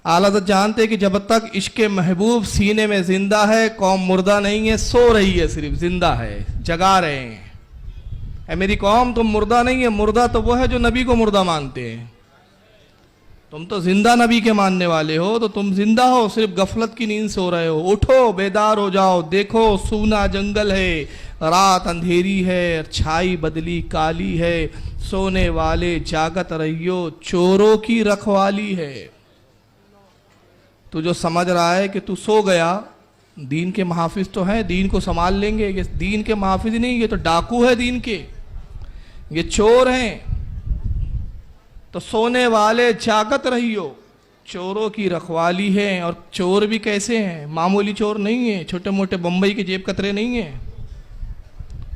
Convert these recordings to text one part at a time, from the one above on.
आला हज़रत जानते कि जब तक इश्क महबूब सीने में जिंदा है कौम मुर्दा नहीं है, सो रही है, सिर्फ जिंदा है, जगा रहे हैं। ऐ मेरी कौम तुम मुर्दा नहीं है, मुर्दा तो वो है जो नबी को मुर्दा मानते हैं। तुम तो जिंदा नबी के मानने वाले हो, तो तुम जिंदा हो, सिर्फ गफलत की नींद सो रहे हो। उठो, बेदार हो जाओ, देखो सूना जंगल है, रात अंधेरी है, छाई बदली काली है, सोने वाले जागत रहियो, चोरों की रखवाली है। तू जो समझ रहा है कि तू सो गया, दीन के महाफिज तो हैं, दीन को संभाल लेंगे, ये दीन के महाफिज नहीं, ये तो डाकू है दीन के, ये चोर हैं। तो सोने वाले जागत रहियो, चोरों की रखवाली है। और चोर भी कैसे हैं? मामूली चोर नहीं है, छोटे मोटे बम्बई के जेब कतरे नहीं है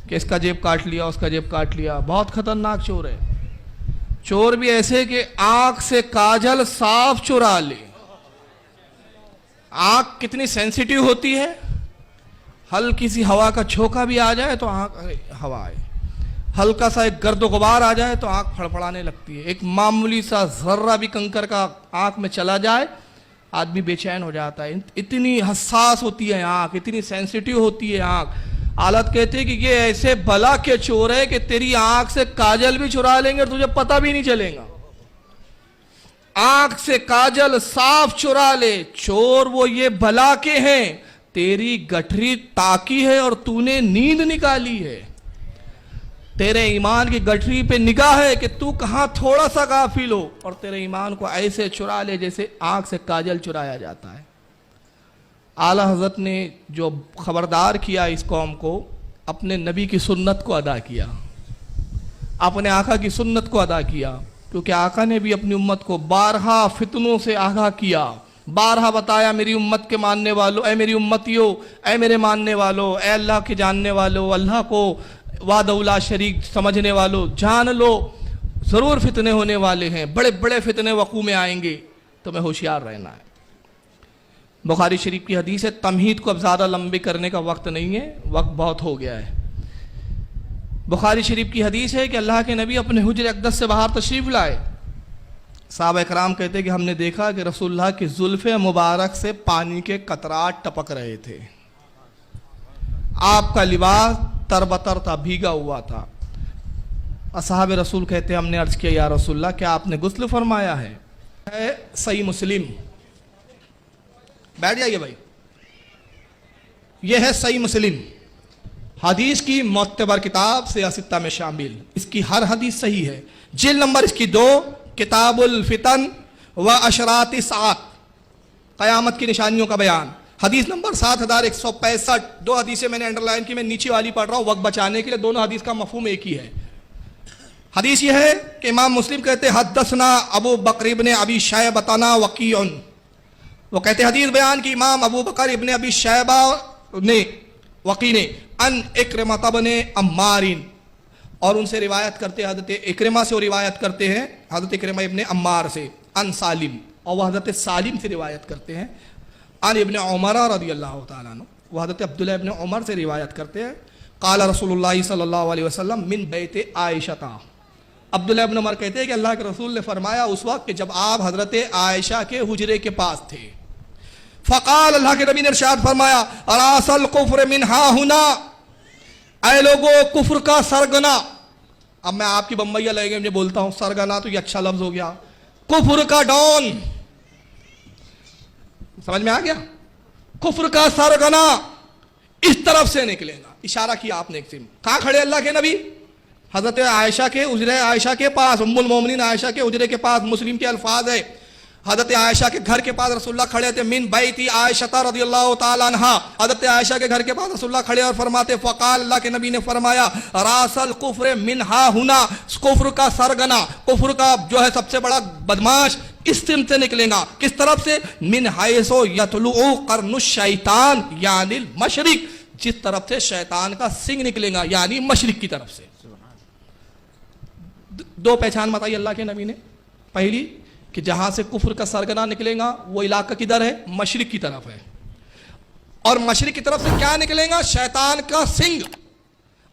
कि इसका जेब काट लिया, उसका जेब काट लिया। बहुत खतरनाक चोर है। चोर भी ऐसे कि आंख से काजल साफ चुरा ले। आंख कितनी सेंसिटिव होती है, हल्की सी हवा का झोंका भी आ जाए तो आंख हवा है, हल्का सा एक गर्द गुबार आ जाए तो आंख फड़फड़ाने लगती है। एक मामूली सा जर्रा भी कंकर का आंख में चला जाए आदमी बेचैन हो जाता है। इतनी हसास होती है आंख, इतनी सेंसिटिव होती है आंख। आलत कहते हैं कि ये ऐसे भला के चोर है कि तेरी आंख से काजल भी चुरा लेंगे और तुझे पता भी नहीं चलेगा। आंख से काजल साफ चुरा ले, चोर वो ये भला के हैं, तेरी गठरी ताकी है और तूने नींद निकाली है। तेरे ईमान की गठरी पे निगाह है कि तू कहां थोड़ा सा गाफिल हो, और तेरे ईमान को ऐसे चुरा ले जैसे आंख से काजल चुराया जाता है। आला हजरत ने जो खबरदार किया इस कौम को, अपने नबी की सुन्नत को अदा किया, अपने आका की सुन्नत को अदा किया, क्योंकि आका ने भी अपनी उम्मत को बारहा फितनों से आगाह किया, बारहा बताया मेरी उम्मत के मानने वालों, ऐ मेरी उम्मतियों, ऐ मेरे मानने वालों, ऐ अल्लाह के जानने वालों, अल्लाह को वादउला शरीक समझने वालों, जान लो जरूर फितने होने वाले हैं, बड़े बड़े फितने वकू में आएंगे, तुम्हें होशियार रहना है। बुखारी शरीफ की हदीस है, तमहीद को अब ज़्यादा लंबे करने का वक्त नहीं है, वक्त बहुत हो गया है। बुखारी शरीफ की हदीस है कि अल्लाह के नबी अपने हुज्र अक़दस से बाहर तशरीफ़ लाए। साहबा इकराम कहते हैं कि हमने देखा कि रसूलुल्लाह की जुल्फ़े मुबारक से पानी के कतरात टपक रहे थे, आपका लिबास तरबतर था, भीगा हुआ था। असहाब रसूल कहते हैं हमने अर्ज़ किया या रसूलल्लाह क्या आपने गुस्ल फरमाया है? सही मुस्लिम, बैठ जाइए भाई, यह है सही मुस्लिम, हदीस की मोतबर किताब सियासत्ता में शामिल, इसकी हर हदीस सही है। जिल्द नंबर इसकी 2, किताबुल फितन व अशराति सात, क़यामत की निशानियों का बयान, हदीस नंबर 7165। 2 हदीसें मैंने अंडरलाइन की, मैं नीचे वाली पढ़ रहा हूँ वक्त बचाने के लिए, दोनों हदीस का मफहूम एक ही है। हदीस यह है कि इमाम मुस्लिम कहते हद्दसना अबू बकर इब्ने अबी शैबतना वकीउन, वो कहते हदीस बयान की इमाम अबू बकर इब्ने अबी शैबा ने, वकी ने, अन इक्रिमा इब्ने अम्मारिन, और उनसे रिवायत करते हैं हज़रत इक्रिमा से, वो रिवायत करते हैं हज़रत इक्रिमा इब्ने अम्मार से, अन सालिम, और वह हज़रत सालिम से रिवायत करते हैं, अन इब्ने उमर रज़ियल्लाहु ताला अन्हु, वह हज़रत अब्दुल्लाह इब्ने उमर से रिवायत करते हैं, क़ाला रसूलुल्लाह सल्लल्लाहु अलैहि वसल्लम मिन बैत आयशा। अब्दुल्लाह इब्ने उमर कहते हैं कि अल्लाह के रसूल ने फरमाया उस वक्त कि जब आप हज़रत आयशा के हुजरे के पास थे, फ़क़ाल, अल्लाह के नबी ने इरशाद फरमाया, अरासल कुफ्र मिन हा हुना, ऐ लोगो कुफ्र का सरगना। अब मैं आपकी बम्बैया लगेंगे, मैं बोलता हूँ सरगना तो ये अच्छा लफ्ज हो गया, कुफ्र का डॉन, समझ में आ गया? कुफ्र का सरगना इस तरफ से निकलेगा। इशारा किया आपने एक सिम, कहाँ खड़े अल्लाह के नबी? हजरत आयशा के उजरे आयशा के पास, उम्मुल मोमिनीन आयशा के उजरे के पास। मुस्लिम के अल्फाज है, हजरत आयशा के घर के पास रसूलुल्लाह खड़े थे, मिन बैती आयशा रज़ियल्लाहु ताला अन्हा, हजरत आयशा के घर के पास रसूलुल्लाह खड़े और फरमाते, फ़क़ाल, अल्लाह के नबी ने फरमाया, रासल कुफ्र मिन हा हुना, कुफ्र का सरगना, कुफ्र का जो है सबसे बड़ा बदमाश इस सिम से निकलेगा। किस तरफ से? मिन हायसो यतलुउ कर्नु शैतान यानी मशरिक, जिस तरफ से शैतान का सिंग निकलेगा यानी मशरिक की तरफ से। 2 पहचान बताई अल्लाह के नबी ने। पहली कि जहां से कुफ्र का सरगना निकलेगा वो इलाका किधर है? मशरिक की तरफ है। और मशरिक की तरफ से क्या निकलेगा? शैतान का सिंग।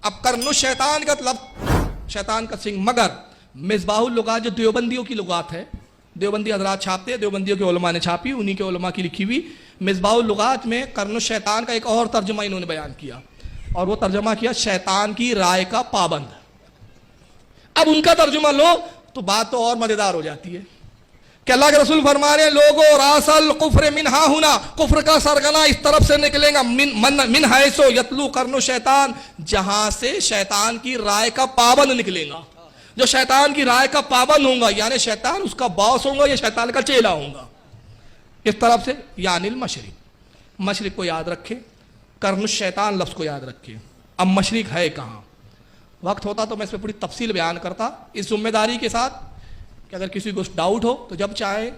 अब कर्नु शैतान का मतलब शैतान का सिंग, मगर मिसबाहुल लुगात जो देवबंदियों की लुगात है, देवबंदी हजरात छापते हैं, देवबंदियों के उलमा ने छापी, उन्हीं के उलमा की लिखी हुई मिसबाहुल लुगात में कर्न शैतान का एक और तर्जुमा इन्होंने बयान किया, और वो तर्जुमा किया शैतान की राय का पाबंद। अब उनका तर्जुमा लो तो बात तो और मजेदार हो जाती है कि अल्लाह के रसूल फरमा रहे हैं, लोगो रासल कुफ्र मिन हाहुना, कुफ्र का सरगना इस तरफ से निकलेगा, मिन हैसो यतलू कर्नो शैतान, जहां से शैतान की राय का पाबंद निकलेगा। जो शैतान की राय का पाबंद होगा यानी शैतान उसका बॉस होगा या शैतान का चेला होगा, इस तरफ से यानिल मशरिक, मशरिक को याद रखे, कर्न शैतान लफ्ज को याद रखे। अब मशरिक है कहाँ? वक्त होता तो मैं इस पर पूरी तफसील बयान करता, इस जिम्मेदारी के साथ कि अगर किसी को डाउट हो तो जब चाहे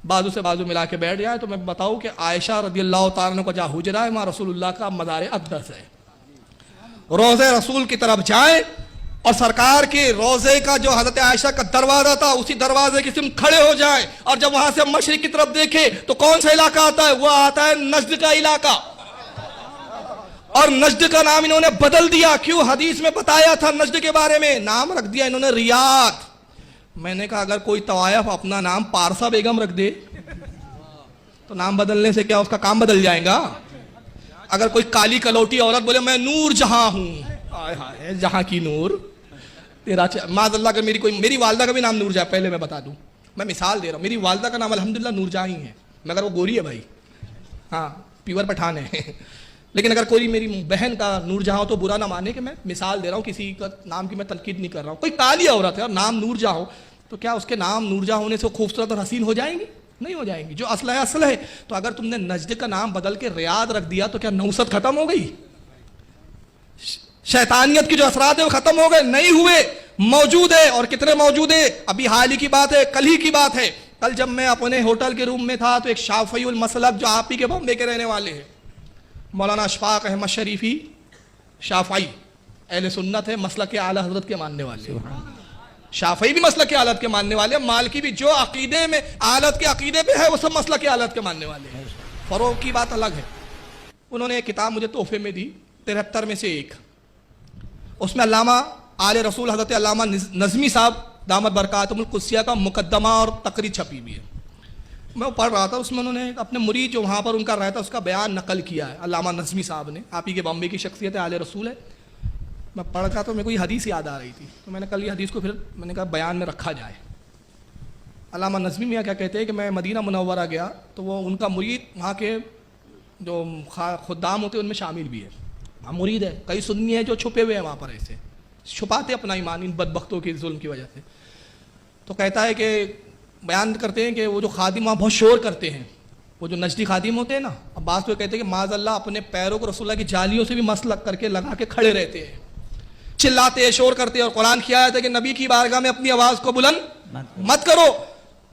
बाजू से बाजू मिला के बैठ जाए। तो मैं बताऊं कि आयशा रदियल्लाहु ताला अन्हा का जहाँ हुजरा है वहाँ रसूलुल्लाह का मज़ार अक़दस है। रोज़े रसूल की तरफ जाए और सरकार के रोज़े का जो हज़रत आयशा का दरवाज़ा था उसी दरवाजे की सिम खड़े हो जाए, और जब वहां से मशरिक की तरफ देखे तो कौन सा इलाका आता है? वह आता है नजद का इलाका। और नजद का नाम इन्होंने बदल दिया, क्यों? हदीस में बताया था नजद के बारे में, नाम रख दिया इन्होंने रियाद। मैंने कहा अगर कोई तवायफ अपना नाम पारसा बेगम रख दे तो नाम बदलने से क्या उसका काम बदल जाएगा? अगर कोई काली कलौटी औरत बोले मैं नूर जहां हूं, आय हाय जहां की नूर तेरा, माज़अल्लाह अगर मेरी वालदा का भी नाम नूर जहां, पहले मैं बता दूं, मैं मिसाल दे रहा हूं, मेरी वालदा का नाम अल्हम्दुलिल्लाह नूर जहां ही है, मगर वो गोरी है भाई, हाँ प्योर पठान है लेकिन अगर कोई मेरी बहन का नूर जहां हो तो बुरा ना माने कि मैं मिसाल दे रहा हूँ, किसी का नाम की मैं तनकीद नहीं कर रहा हूँ। कोई काली औरत है और नाम नूर जहां हो तो क्या उसके नाम नूर जहां होने से वो खूबसूरत और हसीन हो जाएंगी? नहीं हो जाएंगी। जो असल है असल है। तो अगर तुमने नजद का नाम बदल के रियाद रख दिया तो क्या नौसत खत्म हो गई? शैतानियत की जो असरात है वो खत्म हो गए? नहीं हुए, मौजूद है। और कितने मौजूद है? अभी हाल ही की बात है, कल ही की बात है। कल जब मैं अपने होटल के रूम में था तो एक शाफईउल मसलक जो आप ही के बॉम्बे के रहने वाले हैं, मौलाना अशफाक अहमद शरीफी शाफई अहले सुन्नत है, मसलक के आला हजरत के मानने वाले, शाफई भी मसलक के आलत के मानने वाले, मालिकी भी जो अकीदे में आलत के अकीदे पे है वो सब मसलक के आलत के मानने वाले हैं। फरोग की बात अलग है। उन्होंने एक किताब मुझे तोहफे में दी, 73 में से एक, उसमें अल्लामा आले रसूल हजरत अल्लामा नज़मी साहब दामत बरकातुहुल कुद्सिया का मुकद्दमा और तकरीर छपी हुई है। मैं पढ़ रहा था, उसमें उन्होंने अपने मुरीद जो वहाँ पर उनका रहता उसका बयान नकल किया है अल्लामा नज़मी साहब ने, आप ही के बॉम्बे की शख्सियत है, आले रसूल है। मैं पढ़ रहा तो मेरे को ये हदीस याद आ रही थी, तो मैंने कल ये हदीस को फिर मैंने कहा बयान में रखा जाए। अल्लामा नज़मी मियाँ क्या कहते हैं कि मैं मदीना मुनव्वरा गया तो वो उनका मुरीद वहाँ के जो खुद्दाम होते हैं उनमें शामिल भी है, वहाँ मुरीद है, कई सुन्नी है जो छुपे हुए हैं वहाँ पर, ऐसे छुपाते अपना ईमान इन बदबख्तों के जुल्म की वजह से। तो कहता है कि बयान करते हैं कि वो जो खादिम वहाँ बहुत शोर करते हैं, वो जो नजदी खादिम होते हैं ना, अब बात तो कहते हैं कि माज़अल्लाह अपने पैरों को रसूलुल्लाह की जालियों से भी मस लग करके लगा के खड़े रहते हैं, चिल्लाते हैं, शोर करते हैं। और कुरान की आयत है कि नबी की बारगाह में अपनी आवाज़ को बुलंद मत करो।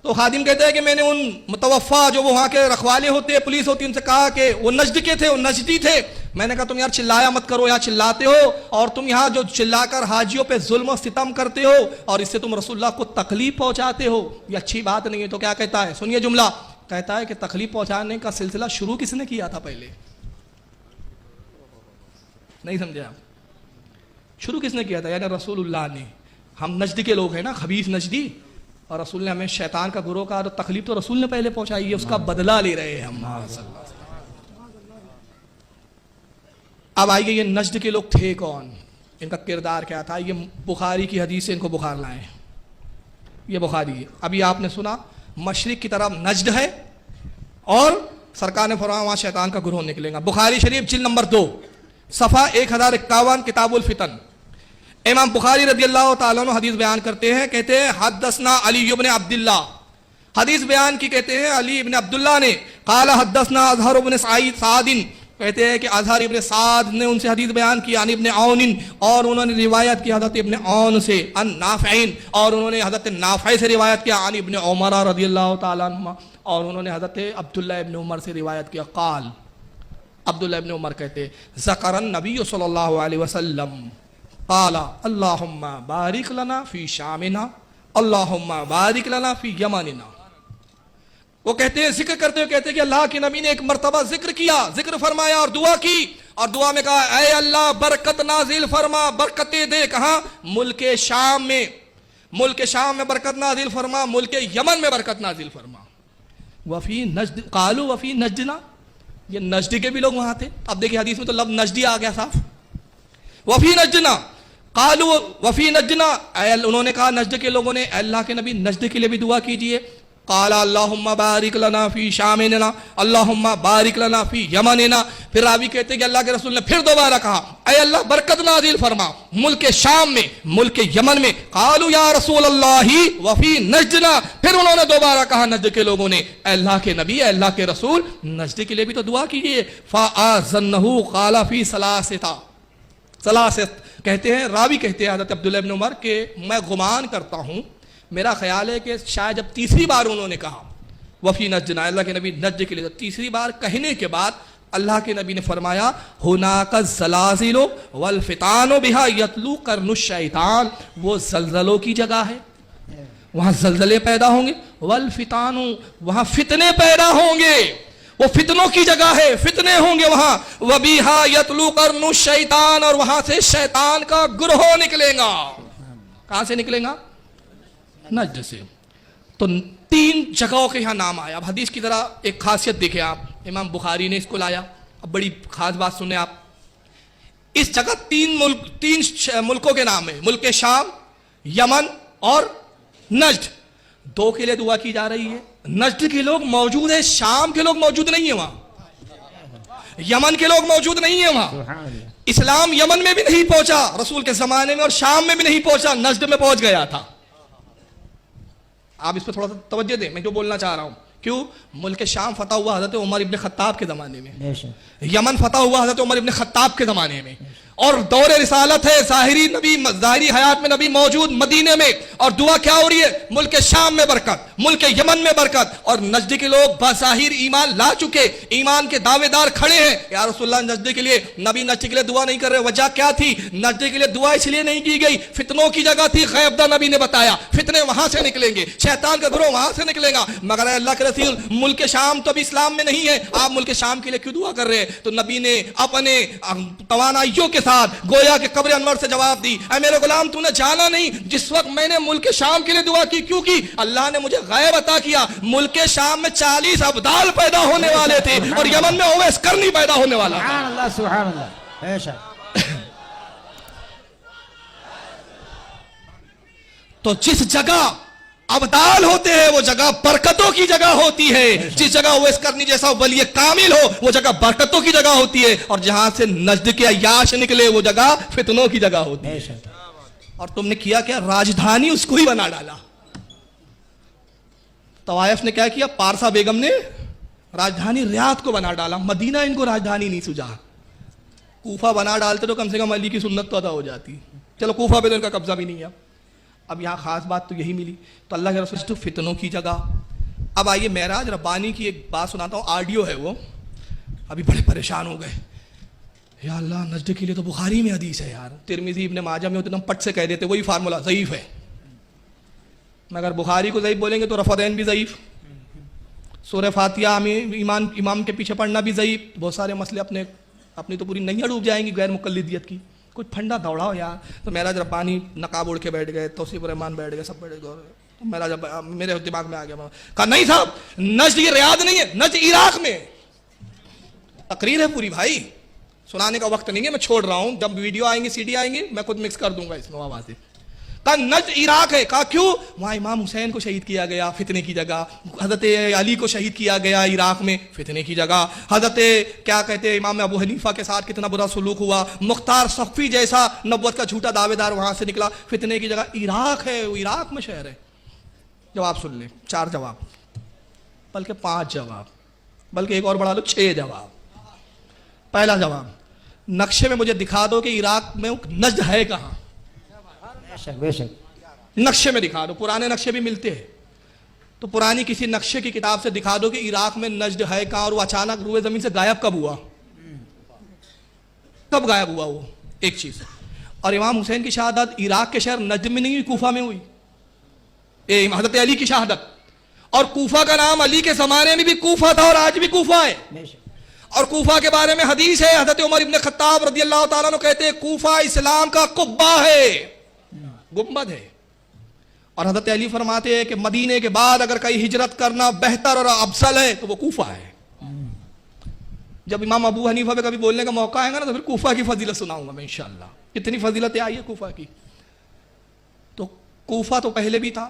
तो खादिम कहते हैं कि मैंने उन मुतवफ़ा जो वो वहाँ के रखवाले होते हैं, पुलिस होती है, उनसे कहा कि वो नजद के थे, वो नजदी थे। मैंने कहा तुम यार चिल्लाया मत करो, यहाँ चिल्लाते हो और तुम यहाँ जो चिल्लाकर हाजियों पे जुल्म और सितम करते हो और इससे तुम रसूलुल्लाह को तकलीफ पहुँचाते हो, ये अच्छी बात नहीं है। तो क्या कहता है, सुनिए जुमला, कहता है कि तकलीफ पहुँचाने का सिलसिला शुरू किसने किया था? पहले नहीं समझे आप? शुरू किसने किया था? यानी रसूलुल्लाह ने। हम नजद के लोग हैं ना, खबीस नजदी, और रसूल ने हमें शैतान का गुरोह का तकलीफ तो रसूल ने पहले पहुँचाई है, उसका बदला ले रहे हैं हम। अब आइए ये नजद के लोग थे कौन, इनका किरदार क्या था? ये बुखारी की हदीस से इनको बुखार लाए, ये बुखारी है। अभी आपने सुना मशरिक की तरफ नजद है और सरकार ने फरमाया वहाँ शैतान का गुरोह निकलेगा। बुखारी शरीफ जिल्द नंबर 2 सफ़ा 1051 किताबुल फितन, इमाम बुखारी रदियल्लाहु ताला अन्हु हदीस बयान करते हैं, कहते हैं हद्दसना अली इब्न अब्दुल्लाह, हदीस बयान की कहते हैं अली इब्न अब्दुल्लाह ने, काला हद्दसना अज़हर इब्न सादिन, कहते हैं कि अज़हर इब्न साद ने उनसे हदीस बयान की, यानी इब्न औनिन, और उन्होंने रिवायत की हज़रत इब्न औन से, अन नाफ़िन, और उन्होंने हज़रत नाफ़ि से रिवायत किया, अन इब्न उमर रदियल्लाहु ताला अन्हुमा, और उन्होंने हज़रत अब्दुल्लाह इब्न उमर से रिवायत किया। काल अब्दुल्लाह इब्न उमर कहते ज़करन नबी सल्लल्लाहु अलैहि वसल्लम काला अल्लाहुम्मा बारिक लना फी शामिना अल्लाहुम्मा बारिक लना फी यमनिना। वो कहते हैं, जिक्र करते हुए कहते हैं कि अल्लाह के नबी ने एक मर्तबा जिक्र किया, जिक्र फरमाया और दुआ की, और दुआ में कहा ऐ अल्लाह बरकत नाजिल फरमा, बरकतें दे। कहाँ? मुल्क शाम में। मुल्क शाम में बरकत नाजिल फरमा, मुल्क यमन में बरकत नाजिल फरमा। वफी नजद कालू वफी नजना, ये नजदी के भी लोग वहां थे। अब देखिए हदीस में तो लफ्ज नजदी आ गया साफ। वफी नजना कालू वफी नजना, उन्होंने कहा नजद के लोगों ने, अल्लाह के नबी नजद के लिए भी दुआ कीजिए। काला अल्लाहुम्मा बारिक लना फी शामिना अल्लाहुम्मा बारिक लना फी यमनिना। फिर रावी कहते हैं कि अल्लाह के रसूल ने फिर दोबारा कहा, ऐ अल्लाह बरकत नाजिल फरमा मुल्क शाम में, मुल्क यमन में। कालू या रसूल अल्लाही वफी नजना, फिर उन्होंने दोबारा कहा नजद के लोगों ने, अल्लाह के नबी अल्लाह के रसूल नजद के लिए भी तो दुआ कीजिए। फ़ाअज़न्नहु काला फी सलासिता, सलासित कहते हैं, रावी कहते हैं हज़रत अब्दुल्लाह इब्न उमर के मैं गुमान करता हूँ, मेरा ख्याल है कि शायद जब तीसरी बार उन्होंने कहा वफी नजना, अल्लाह के नबी नजद के लिए, तो तीसरी बार कहने के बाद अल्लाह के नबी ने फरमाया हुनाका ज़लाज़िलो वल फ़ितानो बिहा यतलू करनुश शैतान, वो ज़लज़लों की जगह है, वहाँ ज़लज़ले पैदा होंगे, वल फ़ितानो वहाँ फितने पैदा होंगे, वो फितनों की जगह है, फितने होंगे वहाँ। वबिहा यतलू करनुश शैतान, और वहाँ से शैतान का गुरोह निकलेगा। कहाँ से निकलेगा? नजद से। तो 3 जगहों के यहाँ नाम आया। अब हदीस की तरह एक खासियत देखें आप, इमाम बुखारी ने इसको लाया। अब बड़ी खास बात सुने आप, इस जगह 3 मुल्कों के नाम है, मुल्क शाम, यमन और नजद। 2 के लिए दुआ की जा रही है। नजद के लोग मौजूद है, शाम के लोग मौजूद नहीं है वहां, यमन के लोग मौजूद नहीं है वहां। इस्लाम यमन में भी नहीं पहुंचा रसूल के जमाने में, और शाम में भी नहीं पहुंचा, नजद में पहुंच गया था। आप इस पर थोड़ा सा तवज्जो दें, मैं जो बोलना चाह रहा हूं। क्यों? मुल्क शाम फतह हुआ हजरत उमर इब्न खत्ताब के जमाने में, यमन फतह हुआ हजरत उमर इब्न खत्ताब के जमाने में, और दौर रिसालत है, ज़ाहिरी हयात में नबी मौजूद मदीने में, और दुआ क्या हो रही है? मुल्क शाम में बरकत, मुल्क यमन में बरकत। और नजद के लोग बाज़ाहिर ईमान ला चुके, ईमान के दावेदार खड़े हैं। या रसूलुल्लाह नजद के लिए, नबी नजद के लिए दुआ नहीं कर रहे। वजह क्या थी? नजद के लिए दुआ इसलिए नहीं की गई, फितनों की जगह थी, गैबदा नबी ने बताया, फितने वहां से निकलेंगे, शैतान का ग्रोह वहां से निकलेगा। मगर अल्लाह के रसूल मुल्क शाम तो अभी इस्लाम में नहीं है, आप मुल्क शाम के लिए क्यों दुआ कर रहे हैं? तो नबी ने अपने तवानाइयों के साथ गोया के कब्र अनवर से जवाब दी, ऐ मेरे गुलाम तूने जाना नहीं जिस वक्त मैंने मुल्क शाम के लिए दुआ की, क्योंकि अल्लाह ने मुझे गैब अता किया। मुल्क शाम में 40 अब्दाल पैदा होने वाले थे, और यमन में ओवैस करनी पैदा होने वाला था। सुभान अल्लाह, सुभान अल्लाह। ऐसा तो जिस जगह अब्दाल होते हैं वो जगह बरकतों की जगह होती है। जिस जगह ओवैस करनी जैसा वली कामिल हो वो जगह बरकतों की जगह होती है, और जहां से नजद के अय्याश निकले वो जगह फितनों की जगह होती है। और तुमने किया क्या? राजधानी उसको ही बना डाला। तवायफ ने क्या किया? पारसा बेगम ने राजधानी रियाद को बना डाला, मदीना इनको राजधानी नहीं सूझा। कूफा बना डालते तो कम से कम अली की सुन्नत तो अदा हो जाती। चलो कूफा पे तो इनका कब्जा भी नहीं है। अब यहाँ खास बात तो यही मिली। तो अल्लाह के रसूल तो फितनों की जगह। अब आइए महराज रब्बानी की एक बात सुनाता हूँ, ऑडियो है वो। अभी बड़े परेशान हो गए, या अल्लाह नजद के लिए तो बुखारी में हदीस है यार, तिरमिज़ी इब्न माजा में होते तो हम पट से कह देते वही फार्मूला ज़ईफ़ है। मगर बुखारी को ज़ईफ़ बोलेंगे तो रफ़दैन भी ज़ईफ़, सूरह फातिहा में इमाम के पीछे पढ़ना भी ज़ईफ़। बहुत सारे मसले अपनी तो पूरी नैया डूब जाएंगी गैर मुक़ल्लिदियत की। कुछ फंडा दौड़ाओ यार। तो महराज रब्बानी नकाब उड़ के बैठ गए, तौसीफ रहमान बैठ गए, सब बैठ गए। तो महराज मेरे दिमाग में आ गया, कहा नहीं साहब नजद ये रियाद नहीं है, नजद इराक में। तकरीर है पूरी भाई, सुनाने का वक्त नहीं है, मैं छोड़ रहा हूं। जब वीडियो आएंगे सीडी आएंगे मैं खुद मिक्स कर दूंगा इसमें आवाज़। कहा नजद इराक है। कहा क्यों? वहां इमाम हुसैन को शहीद किया गया फितने की जगह, हजरत अली को शहीद किया गया इराक में फितने की जगह, हजरत क्या कहते हैं इमाम अबू हनीफा के साथ कितना बुरा सलूक हुआ, मुख्तार सफ़ी जैसा नबुव्वत का झूठा दावेदार वहां से निकला, फितने की जगह इराक है, वो इराक में शहर है। जवाब सुन ले, 4 जवाब, बल्कि 5 जवाब, बल्कि एक और बढ़ा लो 6 जवाब। पहला जवाब, नक्शे में मुझे दिखा दो कि इराक में नजद है कहाँ। बेशक नक्शे में दिखा दो, पुराने नक्शे भी मिलते हैं, तो पुरानी किसी नक्शे की किताब से दिखा दो कि इराक में नजद है कहाँ, और वो अचानक रूए जमीन से गायब कब हुआ, कब गायब हुआ वो एक चीज। और इमाम हुसैन की शहादत इराक के शहर नजद में नहीं हुई, कूफा में हुई। हजरत अली की शहादत, और कूफा का नाम अली के जमाने में भी कूफा था और आज भी कूफा है। और कूफा के बारे में हदीस है, हजरत उमर इब्न खत्ताब रदियल्लाहु ताला अन्हु कहते हैं कूफा इस्लाम का कुब्बा है, गुंबद है। اور حضرت علی فرماتے ہیں کہ مدینے کے بعد اگر کہیں ہجرت کرنا بہتر اور افضل ہے تو وہ کوفہ ہے. جب امام ابو حنیفہ پہ کبھی بولنے کا موقع آئے گا نا تو پھر کوفہ کی فضیلت سناؤں گا میں انشاءاللہ. کتنی فضیلتیں آئی ہے کوفہ کی. تو کوفہ تو پہلے بھی تھا.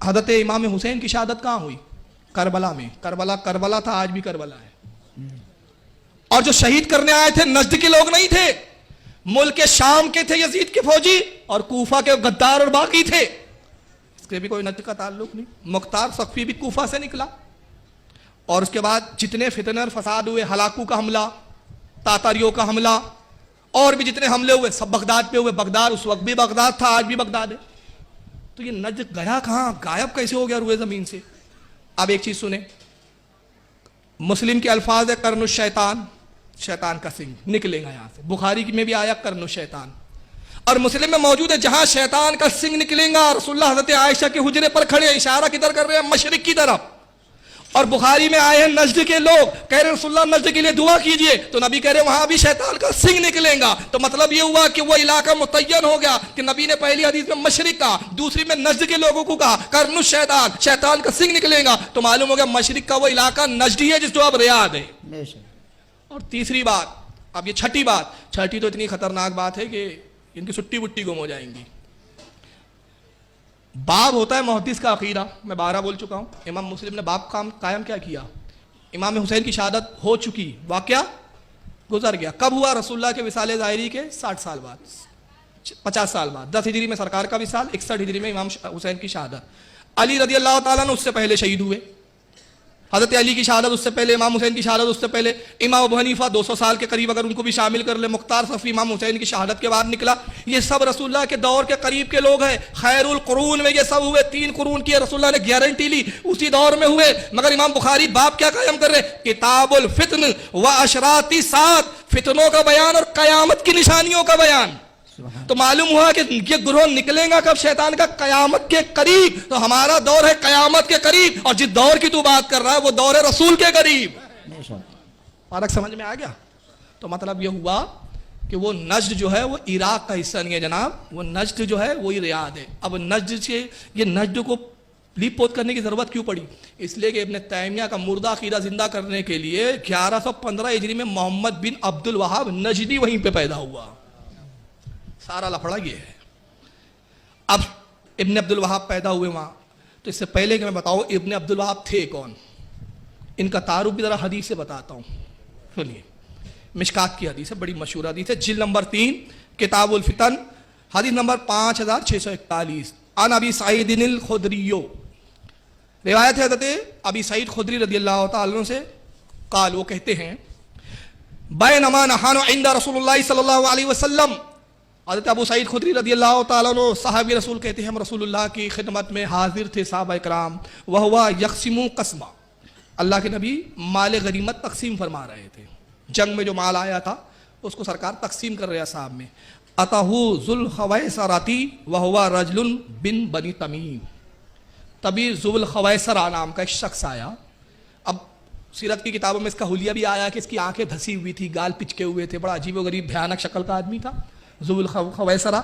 حضرت امام حسین کی شہادت کہاں ہوئی؟ کربلا میں. کربلا تھا، آج بھی کربلا ہے. اور جو شہید کرنے آئے تھے نجد کے لوگ نہیں تھے، ملک شام کے تھے یزید کے فوجی، اور کوفہ کے غدار اور باغی تھے. اس کے بھی کوئی نجد کا تعلق نہیں. مختار سقفی بھی کوفہ سے نکلا. اور اس کے بعد جتنے فتنے اور فساد ہوئے، ہلاکو کا حملہ، تاتاریوں کا حملہ، اور بھی جتنے حملے ہوئے سب بغداد پہ ہوئے. بغداد اس وقت بھی بغداد تھا، آج بھی بغداد ہے. تو یہ نجد گیا کہاں؟ غائب کیسے ہو گیا روئے زمین سے؟ اب ایک چیز سنیں، مسلم کے الفاظ ہے قرن الشیطان، شیطان کا سنگ نکلے گا یہاں سے. بخاری میں بھی آیا قرن الشیطان، اور مسلم میں موجود ہے جہاں شیطان کا سنگ نکلے گا. رسول اللہ حضرت عائشہ کے حجرے پر کھڑے ہیں، اشارہ کدھر کر رہے ہیں؟ مشرق کی طرف. اور بخاری میں آئے ہیں نجد کے لوگ، کہہ رہے ہیں رسول اللہ نجد کے لیے دعا کیجئے. تو نبی کہہ رہے ہیں وہاں بھی شیطان کا سنگ نکلے گا. تو مطلب یہ ہوا کہ وہ علاقہ متعین ہو گیا کہ نبی نے پہلی حدیث میں مشرق کہا، دوسری میں نجد کے لوگوں کو کہا قرن الشیطان، شیطان کا سنگ نکلے گا. تو معلوم ہو گیا مشرق کا وہ علاقہ نجد ہی ہے جس کو اب ریاض ہے. اور تیسری بات، اب یہ چھٹی بات، چھٹی تو اتنی خطرناک بات ہے کہ ان کی سٹی بٹی گم ہو جائیں گی. باب ہوتا ہے محدث کا عقیدہ، میں 12 بول چکا ہوں. امام مسلم نے باب قائم کیا کیا؟ امام حسین کی شہادت ہو چکی، واقعہ گزر گیا. کب ہوا؟ رسول اللہ کے وصال ظاہری کے 60 سال بعد، 50 سال بعد. 10 ہجری میں سرکار کا وصال، 61 ہجری میں امام حسین کی شہادت. علی رضی اللہ تعالیٰ نے اس سے پہلے شہید ہوئے. حضرت علی کی شہادت اس سے پہلے، امام حسین کی شہادت اس سے پہلے. امام ابو حنیفہ 200 سال کے قریب اگر ان کو بھی شامل کر لے. مختار صفی امام حسین کی شہادت کے بعد نکلا. یہ سب رسول اللہ کے دور کے قریب کے لوگ ہیں. خیر القرون میں یہ سب ہوئے. 3 قرون کی رسول اللہ نے گارنٹی لی، اسی دور میں ہوئے. مگر امام بخاری باب کیا قائم کر رہے؟ کتاب الفتن و اشراط الساعۃ، فتنوں کا بیان اور قیامت کی نشانیوں کا بیان. تو معلوم ہوا کہ یہ گروہ نکلیں گا کب؟ شیطان کا قیامت کے قریب. تو ہمارا دور ہے قیامت کے قریب، اور جس دور کی تو بات کر رہا ہے وہ دور ہے رسول کے قریب. فرق سمجھ میں آ گیا؟ تو مطلب یہ ہوا کہ وہ نجد جو ہے وہ عراق کا حصہ نہیں ہے جناب، وہ نجد جو ہے وہی ریاض ہے. اب نجد سے یہ نجد کو لیپ پوت کرنے کی ضرورت کیوں پڑی؟ اس لیے کہ ابن تیمیہ کا مردہ عقیدہ زندہ کرنے کے لیے 1115 ہجری میں محمد بن عبد الوہاب نجدی وہیں پہ پیدا ہوا. سارا لفڑا یہ ہے. اب ابن عبد الوہاب پیدا ہوئے وہاں. تو اس سے پہلے کہ میں بتاؤں ابن عبد الوہاب تھے کون، ان کا تعارف بھی ذرا حدیث سے بتاتا ہوں. سنیے، مشکات کی حدیث ہے، بڑی مشہور حدیث ہے، جلد نمبر 3 کتاب الفتن، حدیث نمبر 5641. عن ابی سعید الخدری، روایت ہے حضرت ابی سعید خدری رضی اللہ تعالی عنہ سے، قال، وہ کہتے ہیں بینما نحن عند رسول اللہ صلی اللہ علیہ وسلم. حضرت ابو سعید خدری رضی اللہ تعالیٰ عنہ صحابی رسول کہتے ہیں ہم رسول اللہ کی خدمت میں حاضر تھے صحابہ اکرام. وہوا یقسم قسمہ، اللہ کے نبی مال غنیمت تقسیم فرما رہے تھے. جنگ میں جو مال آیا تھا اس کو سرکار تقسیم کر رہے صاحب میں. اتہو ذو الخویسرۃ وہوا رجل بن بنی تمیم. تبھی ذو الخویسرہ نام کا ایک شخص آیا. اب سیرت کی کتابوں میں اس کا حلیہ بھی آیا کہ اس کی آنکھیں دھسی ہوئی تھی، گال پچکے ہوئے تھے، بڑا عجیب و غریب بھیانک شکل کا آدمی تھا. ذو الخویسرہ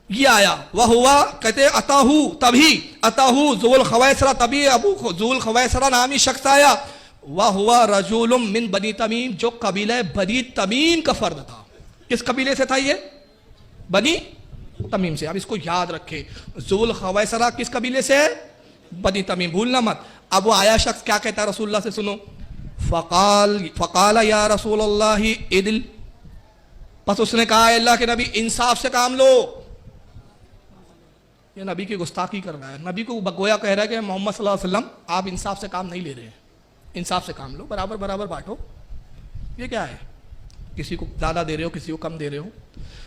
یہ آیا. وہ ہوا کہتے اتاہو، تبھی اتاہو ذو الخویسرہ، تبھی ابو ذو الخویسرہ نامی شخص آیا. وہ ہوا رجل من بنی تمیم، جو قبیلہ بنی تمیم کا فرد تھا. کس قبیلے سے تھا یہ؟ بنی تمیم سے. اب اس کو یاد رکھے، ذو الخویسرہ کس قبیلے سے ہے؟ بنی تمیم، بھولنا مت. اب وہ آیا شخص کیا کہتا ہے رسول اللہ سے، سنو. فقال یا رسول اللہ عدل، پس اس نے کہا اے اللہ کے نبی انصاف سے کام لو. یہ نبی کی گستاخی کر رہا ہے، نبی کو بگویا کہہ رہا ہے کہ محمد صلی اللہ علیہ وسلم آپ انصاف سے کام نہیں لے رہے ہیں، انصاف سے کام لو، برابر برابر بانٹو. یہ کیا ہے؟ کسی کو زیادہ دے رہے ہو، کسی کو کم دے رہے ہو.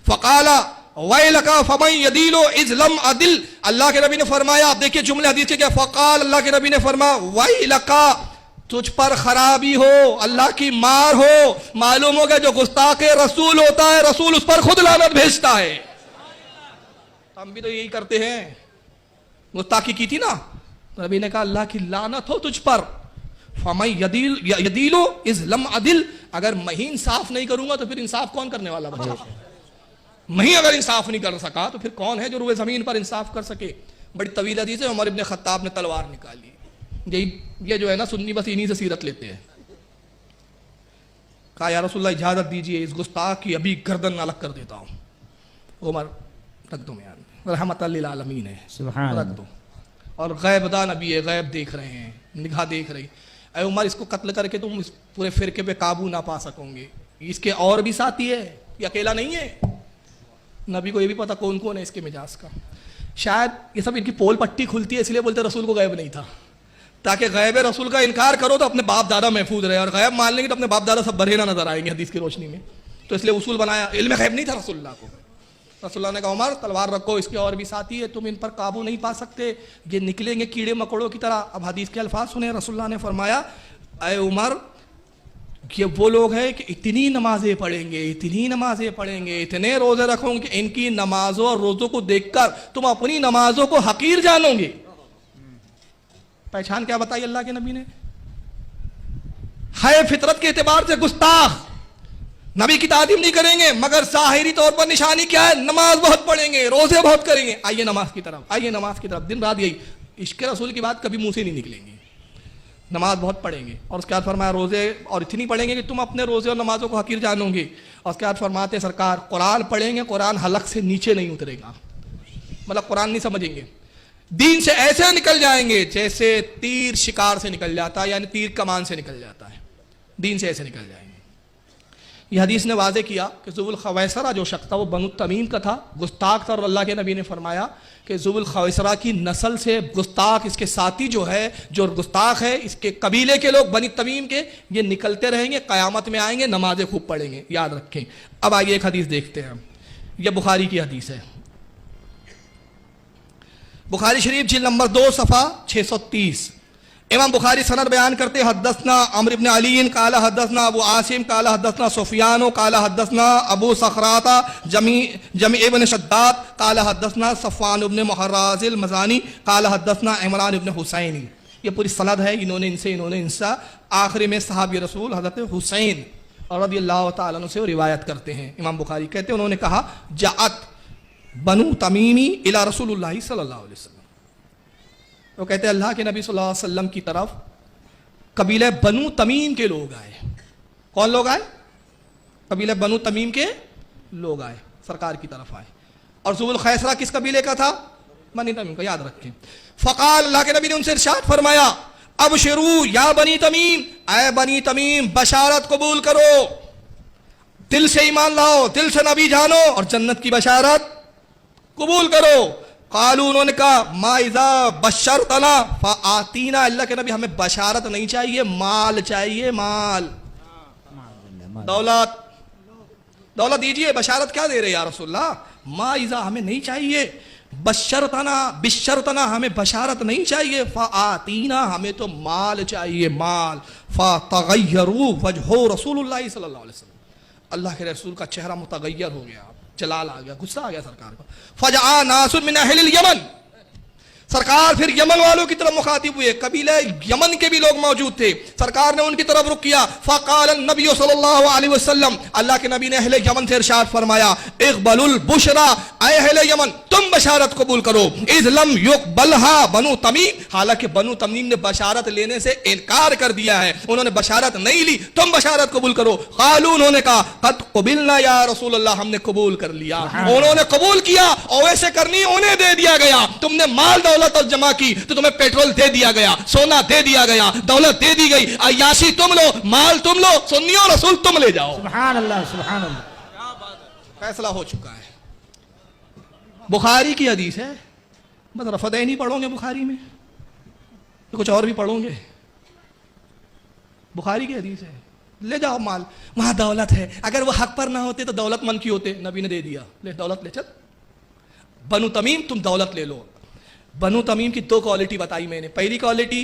فقال ویلک فمن یدیل اذ لم عدل، اللہ کے نبی نے فرمایا، آپ دیکھیے جملے حدیث کے کیا، فقال اللہ کے نبی نے فرمایا ویلک، تجھ پر خرابی ہو، اللہ کی مار ہو. معلوم ہو گیا جو گستاخ رسول ہوتا ہے رسول اس پر خود لعنت بھیجتا ہے. ہم بھی تو یہی کرتے ہیں. گستاخی کی تھی نا تو نبی نے کہا اللہ کی لعنت ہو تجھ پر. فمن یدیل اذ لم عدل، اگر میں ہی انصاف نہیں کروں گا تو پھر انصاف کون کرنے والا بچا؟ میں ہی اگر انصاف نہیں کر سکا تو پھر کون ہے جو روئے زمین پر انصاف کر سکے؟ बड़ी तवील हदीस है, उमर इब्न खत्ताब ने तलवार निकाली। ये जो है ना सुन्नी बस इन्हीं से सीरत लेते हैं। कहा या रसूलल्लाह इजाजत दीजिए, इस गुस्ताख की अभी गर्दन अलग कर देता हूँ। उमर रख दो मैं रहमत लिल आलमीन है, सुभान रख दो। और गैबदान अभी है, गैब देख रहे हैं, निगाह देख रही। अरे उमर इसको कत्ल करके तुम इस पूरे फिरके पे काबू ना पा सकोगे, इसके और भी साथी है, ये अकेला नहीं है। नबी को ये भी पता कौन कौन है इसके मिजाज का। शायद ये सब इनकी पोल पट्टी खुलती है इसलिए बोलते रसूल को गैब नहीं था, ताकि गैब रसूल का इनकार करो तो अपने बाप दादा महफूज रहे, और गैब मान लेंगे तो अपने बाप दादा सब बरहे ना नजर आएंगे हदीस की रोशनी में। तो इसलिए उसूल बनाया, इल्म गैब नहीं था रसूलुल्लाह को। रसूलुल्लाह ने कहा उमर तलवार रखो, इसके और भी साथी है, तुम इन पर काबू नहीं पा सकते, ये निकलेंगे कीड़े मकोड़ों की तरह। अब हदीस के अल्फाज सुने, रसूलुल्लाह ने फरमाया अय उमर ये वो लोग हैं कि इतनी नमाजें पढ़ेंगे, इतनी नमाजें पढ़ेंगे, इतने रोजे रखोगे कि इनकी नमाजों और रोजों को देखकर तुम अपनी नमाजों को हकीर जानोगे। पहचान क्या बताई अल्लाह के नबी ने? है फितरत के एतबार से गुस्ताख, नबी की तादीम नहीं करेंगे, मगर ज़ाहिरी तौर पर निशानी क्या है? नमाज बहुत पढ़ेंगे, रोजे बहुत करेंगे। आइए नमाज की तरफ, आइए नमाज की तरफ। दिन रात यही इश्क रसूल की बात कभी मुंह से नहीं निकलेंगी। नमाज बहुत पढ़ेंगे, और उसके बाद फरमाया रोजे और इतनी पढ़ेंगे कि तुम अपने रोजे और नमाजों को हकीर जानोगे। और उसके बाद फरमाते सरकार कुरान पढ़ेंगे, कुरान हलक से नीचे नहीं उतरेगा, मतलब कुरान नहीं समझेंगे, दीन से ऐसे निकल जाएंगे जैसे तीर शिकार से निकल जाता है, यानी तीर कमान से निकल जाता है, दीन से ऐसे निकल जाएंगे। यह हदीस ने वाज़े किया कि ज़ुबुल खवैसरा जो शख्स था वो बनु तमीम का था, गुस्ताख था, और अल्लाह के नबी ने फरमाया कि ज़ुबुल खवैसरा की नस्ल से गुस्ताख, इसके साथी जो है, जो गुस्ताख है, इसके कबीले के लोग बनी तमीम के, ये निकलते रहेंगे, क़यामत में आएंगे, नमाजें खूब पढ़ेंगे, याद रखें। अब आइए एक हदीस देखते हैं, यह बुखारी की हदीस है। बुखारी शरीफ जिल्द नंबर 2 सफ़ा 630। इमाम बुखारी सनद बयान करते हदसना अम्र इब्न अली काला हदसना अबू आसिम काला हदसना सुफियानो काला हदसना अबू सखराता जमी इब्न शद्दाद काला हदसना सफ़वान इब्न मुहर्राज़िल मज़ानी काला हदसना इमरान इब्न हुसैन। ये पूरी सनद है, इन्होंने इनसे आखिरी में सहाबी रसूल हज़रत हुसैन रज़ियल्लाहु तआला अन्हु से रिवायत करते हैं। इमाम बुखारी कहते हैं उन्होंने कहा जाअत बनु तमीमी इला रसूलुल्लाह सल्लल्लाहु अलैहि वसल्लम, वो कहते हैं अल्लाह के नबी सल्लल्लाहु अलैहि वसल्लम की तरफ कबीले बनु तमीम के लोग आए। कौन लोग आए? कबीले बनु तमीम के लोग आए, सरकार की तरफ आए। और ज़ुबुल खैसरा किस कबीले का था? बनी तमीम का, याद रखें। फ़क़ाल, अल्लाह के नबी ने उनसे इरशाद फरमाया अबशिरू या बनी तमीम, ऐ बनी तमीम बशारत कबूल करो, दिल से ईमान लाओ, दिल से नबी जानो और जन्नत की बशारत कबूल करो। कालू, उन्होंने कहा माइजा बशरतना फ़आतीना, अल्लाह के नबी हमें बशारत नहीं चाहिए, माल चाहिए, माल, दौलत, दौलत दीजिए, बशारत क्या दे रहे या रसूलल्लाह? माइजा हमें नहीं चाहिए, बशरतना बिशरतना हमें बशारत नहीं चाहिए, फ़आतीना हमें तो माल चाहिए, माल। फ़तग़य्यरू वजहु रसूलुल्लाह सल्लल्लाहु अलैहि वसल्लम, अल्लाह के रसूल का चेहरा मुतग़य्यर हो गया, जलाल आ गया, गुस्सा आ गया सरकार को। फजआ नासुन मिन अहलिल यमन, सरकार फिर यमन वालों की तरफ मुखातिब हुए, कबीले यमन के भी लोग मौजूद थे, सरकार ने उनकी तरफ रुख किया। फ़क़ाल नबी सल्लल्लाहु अलैहि वसल्लम, अल्लाह के नबी ने अहले यमन से इरशाद फरमाया इक़बलुल बुशरा, ऐ अहले यमन तुम बशारत कबूल करो, इज़ लम युक़बलहा बनु तमीम, हालांकि बनु तमीम ने बशारत लेने से इनकार कर दिया है, उन्होंने बशारत नहीं ली, तुम बशारत कबूल करो। क़ालू, उन्होंने कहा क़द क़ुबिलना या रसूलल्लाह, हमने कबूल कर लिया। उन्होंने कबूल किया, और वैसे करनी उन्हें दे दिया गया, तुमने माल दौलत और जमा की तो तुम्हें पेट्रोल दे दिया गया, सोना दे दिया गया, दौलत दे दी गई, अय्याशी तुम लो, माल तुम लो, सुन्नियों रसूल तुम ले जाओ। सुभान अल्लाह, सुभान अल्लाह। फैसला हो चुका है। बुखारी की हदीस है, बस रफ़दैन ही पढ़ोगे बुखारी में, तो कुछ और भी पढ़ोगे? बुखारी की हदीस है, ले जाओ माल, वहां दौलत है, अगर वो हक पर ना होते तो दौलतमंद की होते, नबी ने दे दिया, ले दौलत ले चल। बनु तमीम तुम दौलत ले लो। बनु तमीम की 2 क्वालिटी बताई मैंने। पहली क्वालिटी,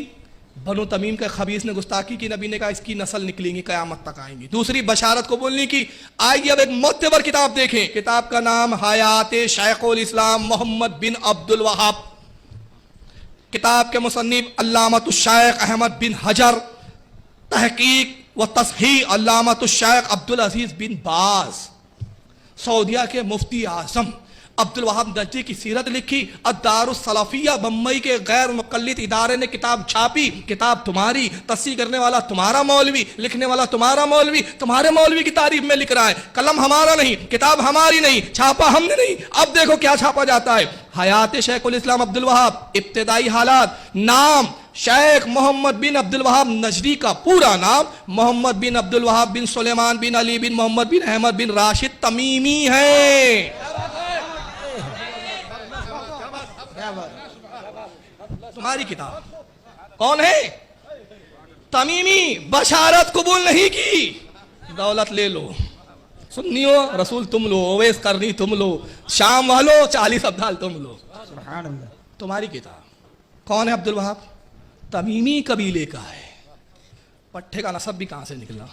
बनु तमीम के खबीस ने गुस्ताखी की, नबी ने कहा इसकी नस्ल निकलेंगी, क़यामत तक आएंगी। दूसरी, बशारत को बोलने की। आइए अब एक मोतबर किताब देखें, किताब का नाम हयात शेखुल इस्लाम मोहम्मद बिन अब्दुल वहाब, किताब के मुसन्निफ अल्लामतुश शेख अहमद बिन हजर, तहकीक व तस्हीह अल्लामतुश शेख अब्दुल अजीज बिन बाज, सऊदिया के मुफ्ती आज़म عبد الوہاب نجدی کی سیرت لکھی، الدارالسلفیہ بمبئی کے غیر مقلد ادارے نے کتاب چھاپی، کتاب تمہاری، تصحیح کرنے والا تمہارا مولوی، لکھنے والا تمہارا مولوی، تمہارے مولوی کی تعریف میں لکھ رہا ہے، قلم ہمارا نہیں، کتاب ہماری نہیں، چھاپا ہم نے نہیں۔ اب دیکھو کیا چھاپا جاتا ہے، حیات شیخ الاسلام عبد الوہاب، ابتدائی حالات، نام شیخ محمد بن عبد الوہاب نجدی کا پورا نام محمد بن عبد الوہاب بن سلیمان بن علی بن محمد بن احمد بن راشد تمیمی ہے۔ تمہاری کتاب کون ہے؟ تمیمی، بشارت قبول نہیں کی، دولت لے لو، سنیو رسول تم لو، اویس کرنی تم لو، شام والو 40 ابدال تم لو۔ سبحان اللہ۔ تمہاری کتاب کون ہے؟ عبد الوہاب تمیمی قبیلے کا ہے، پٹھے کا نسب بھی کہاں سے نکلا؟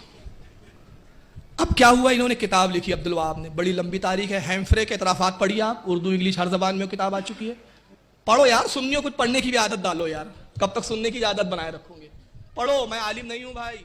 اب کیا ہوا، انہوں نے کتاب لکھی عبد الوہاب نے، بڑی لمبی تاریخ ہے، ہیمفرے کے اطرافات پڑھی آپ، اردو انگلش ہر زبان میں کتاب آ چکی ہے، پڑھو یار، سنیو کچھ پڑھنے کی بھی عادت ڈالو یار، کب تک سننے کی عادت بنائے رکھوں گے؟ پڑھو، میں عالم نہیں ہوں بھائی۔